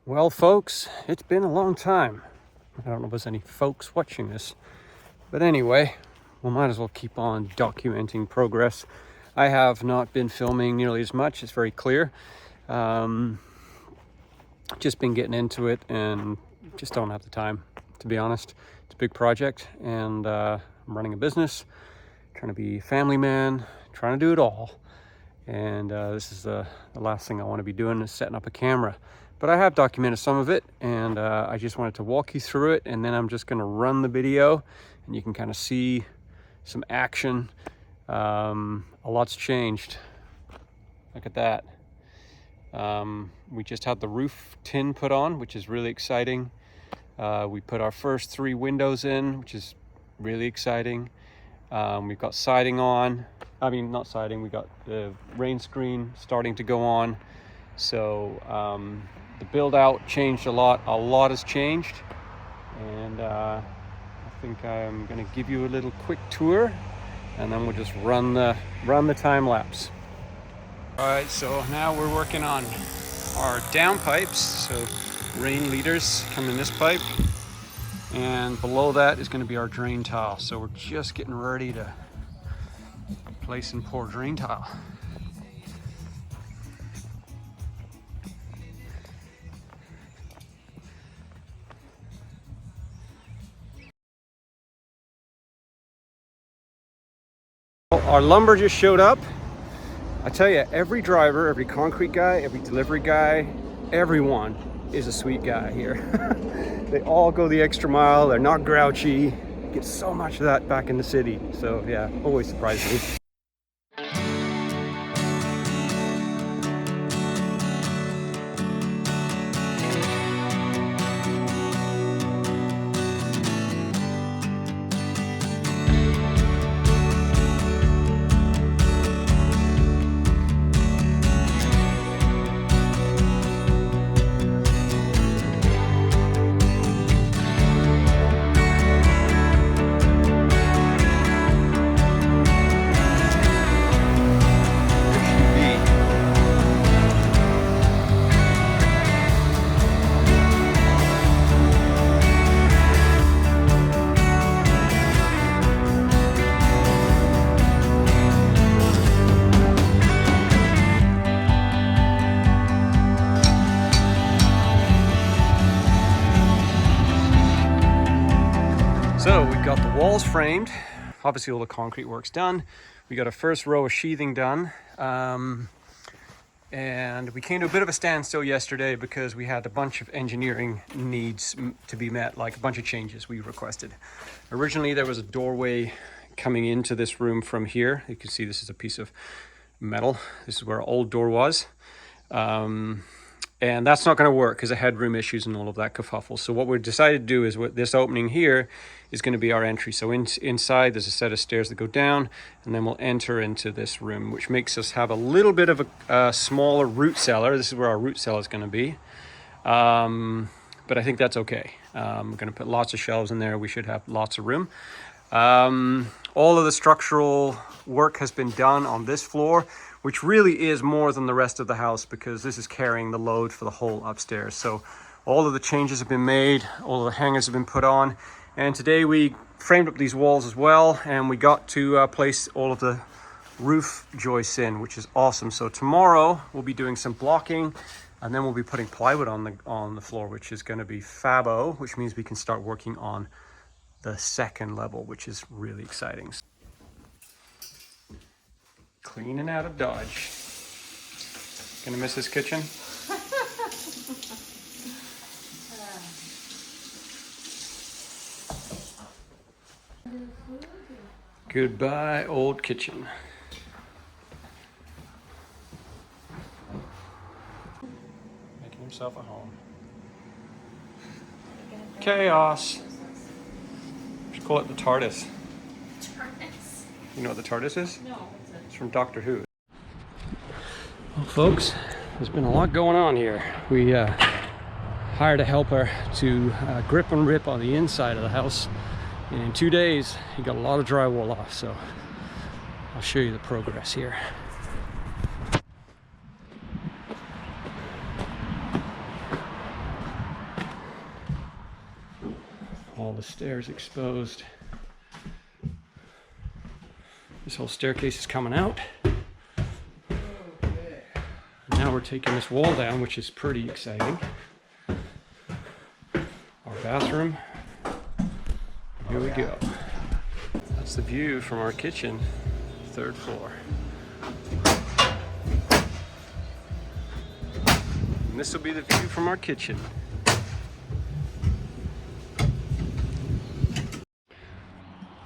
Well, folks, it's been a long time. I don't know if there's any folks watching this, but anyway, we might as well keep on documenting progress. I have not been filming nearly as much, it's very clear. Just been getting into it and just don't have the time, to be honest. It's a big project, and I'm running a business, trying to be a family man, trying to do it all. And this is the last thing I want to be doing, is setting up a camera. But I have documented some of it, and I just wanted to walk you through it, and then I'm just going to run the video and you can kind of see some action. A lot's changed. Look at that. We just had the roof tin put on, which is really exciting. We put our first 3 windows in, which is really exciting. We've got siding on. I mean, not siding, we got the rain screen starting to go on. So the build out changed a lot has changed. And I think I'm gonna give you a little quick tour, and then we'll just run the time lapse. All right, so now we're working on our down pipes. So rain leaders come in this pipe, and below that is going to be our drain tile. So we're just getting ready to place and pour drain tile. Our lumber just showed up. I tell you, every driver, every concrete guy, every delivery guy, everyone is a sweet guy here. They all go the extra mile. They're not grouchy. Get so much of that back in the city. So yeah, always surprises me. So we've got the walls framed. Obviously all the concrete work's done. We got a first row of sheathing done. And we came to a bit of a standstill yesterday because we had a bunch of engineering needs to be met, like a bunch of changes we requested. Originally there was a doorway coming into this room from here. You can see this is a piece of metal. This is where our old door was. And that's not going to work because of headroom issues and all of that kerfuffle. So what we decided to do is, this opening here is going to be our entry. So inside there's a set of stairs that go down, and then we'll enter into this room, which makes us have a little bit of a smaller root cellar. This is where our root cellar is going to be. But I think that's okay. We're going to put lots of shelves in there. We should have lots of room. All of the structural work has been done on this floor, which really is more than the rest of the house because this is carrying the load for the whole upstairs. So all of the changes have been made, all of the hangers have been put on, and today we framed up these walls as well, and we got to place all of the roof joists in, which is awesome. So tomorrow we'll be doing some blocking, and then we'll be putting plywood on the floor, which is going to be fabo, which means we can start working on the second level, which is really exciting. Cleaning out of Dodge. Gonna miss this kitchen? Goodbye, old kitchen. Making himself a home. Chaos. We should call it the TARDIS. TARDIS? You know what the TARDIS is? No. It's from Doctor Who. Well, folks, there's been a lot going on here. We hired a helper to grip and rip on the inside of the house. And in 2 days, he got a lot of drywall off. So I'll show you the progress here. all the stairs exposed. This whole staircase is coming out. Now we're taking this wall down, which is pretty exciting. Our bathroom. Here we go. That's the view from our kitchen, 3rd floor. And this will be the view from our kitchen.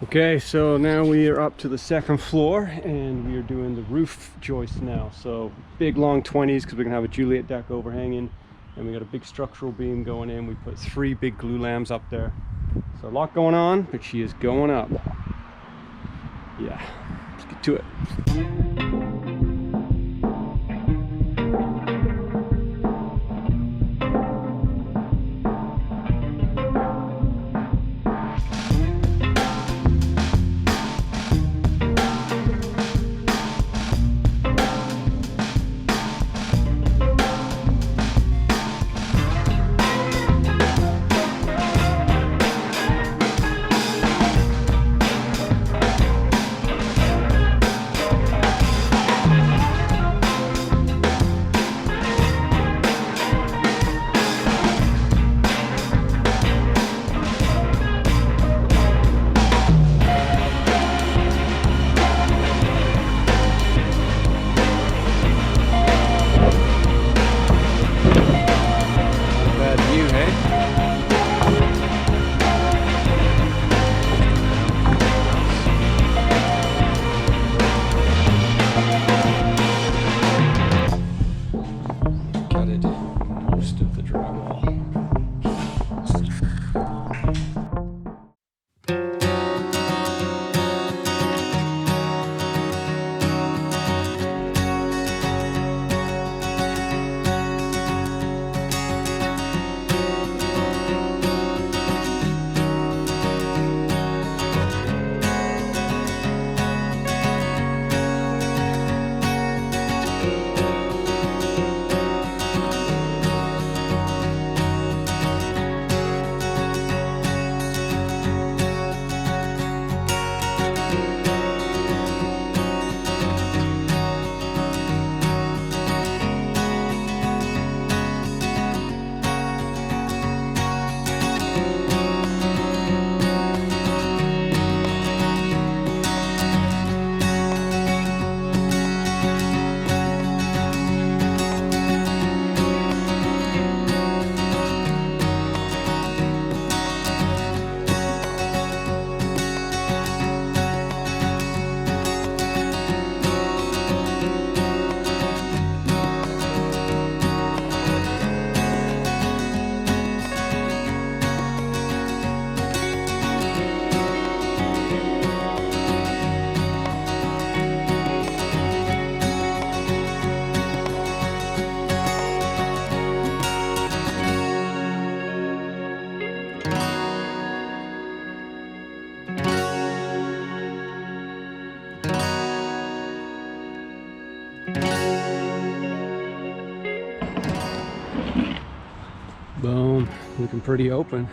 Okay, so now we are up to the 2nd floor and we are doing the roof joist now. So big long 20s because we're gonna have a Juliet deck overhanging, and we got a big structural beam going in. We put 3 big glue lambs up there. So a lot going on, but she is going up. Yeah, let's get to it. Boom, looking pretty open.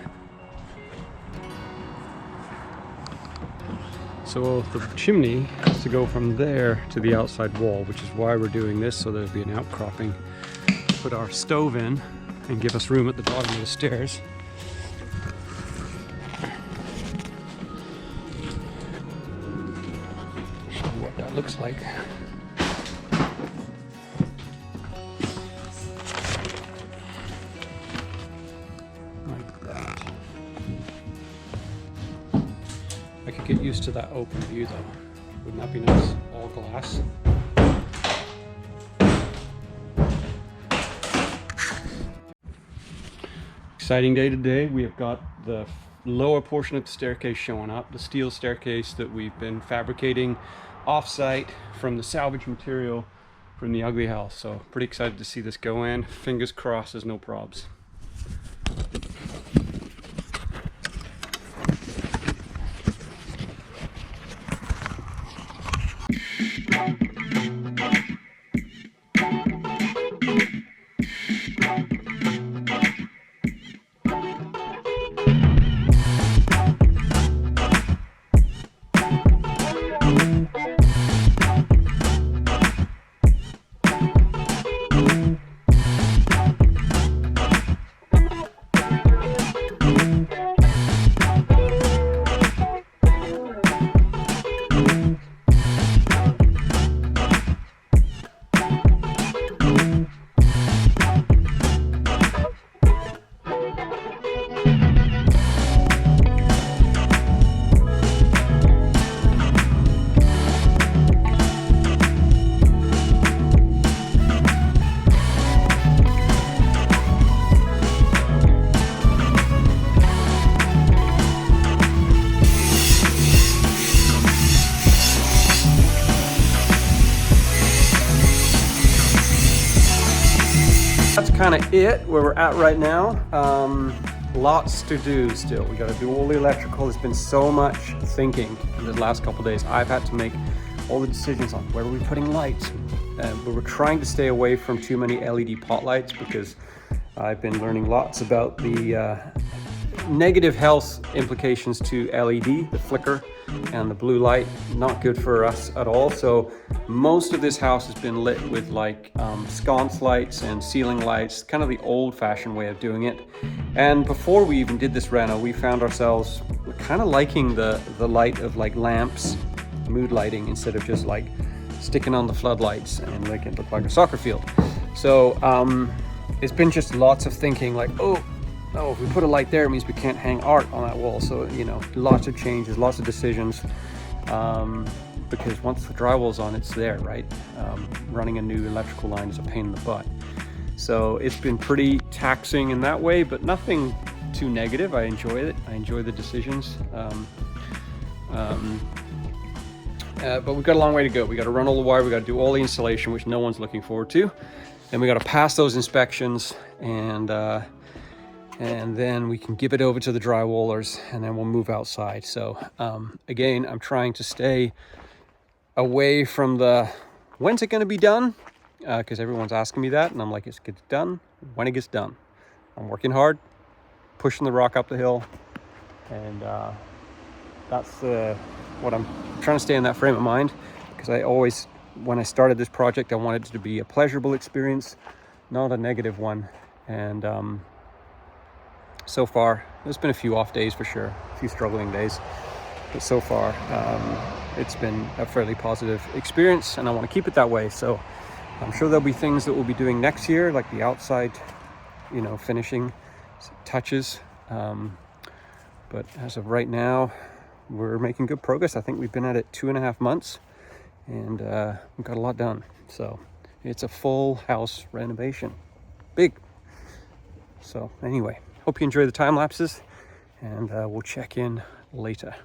So the chimney has to go from there to the outside wall, which is why we're doing this, so there'll be an outcropping. Put our stove in and give us room at the bottom of the stairs. Show you what that looks like. I could get used to that open view though. Wouldn't that be nice? All glass. Exciting day today. We have got the lower portion of the staircase showing up, the steel staircase that we've been fabricating off-site from the salvage material from the Ugly House. So pretty excited to see this go in. Fingers crossed there's no probs. kind of it where we're at right now. Lots to do still. We got to do all the electrical. There's been so much thinking in the last couple of days. I've had to make all the decisions on where are we putting lights. But we're trying to stay away from too many LED pot lights because I've been learning lots about the negative health implications to LED, the flicker and the blue light. Not good for us at all. So most of this house has been lit with like sconce lights and ceiling lights, kind of the old-fashioned way of doing it. And before we even did this reno, we found ourselves kind of liking the light of like lamps, mood lighting, instead of just like sticking on the floodlights and make it look like a soccer field. So it's been just lots of thinking like, oh, if we put a light there, it means we can't hang art on that wall. So, you know, lots of changes, lots of decisions, because once the drywall's on, it's there, right? Running a new electrical line is a pain in the butt. So it's been pretty taxing in that way, but nothing too negative. I enjoy it. I enjoy the decisions. But we've got a long way to go. We got to run all the wire. We got to do all the installation, which no one's looking forward to. And we got to pass those inspections, and then we can give it over to the drywallers, and then we'll move outside. So again, I'm trying to stay away from the when's it going to be done, because everyone's asking me that, and I'm like, it gets done when it gets done. I'm working hard, pushing the rock up the hill, and that's what I'm trying to stay in that frame of mind, because I always, when I started this project, I wanted it to be a pleasurable experience, not a negative one. And so far, there's been a few off days for sure, a few struggling days, but so far it's been a fairly positive experience, and I want to keep it that way. So I'm sure there'll be things that we'll be doing next year, like the outside, you know, finishing touches. But as of right now, we're making good progress. I think we've been at it 2.5 months, and we've got a lot done. So it's a full house renovation, big. So anyway, hope you enjoy the time lapses, and we'll check in later.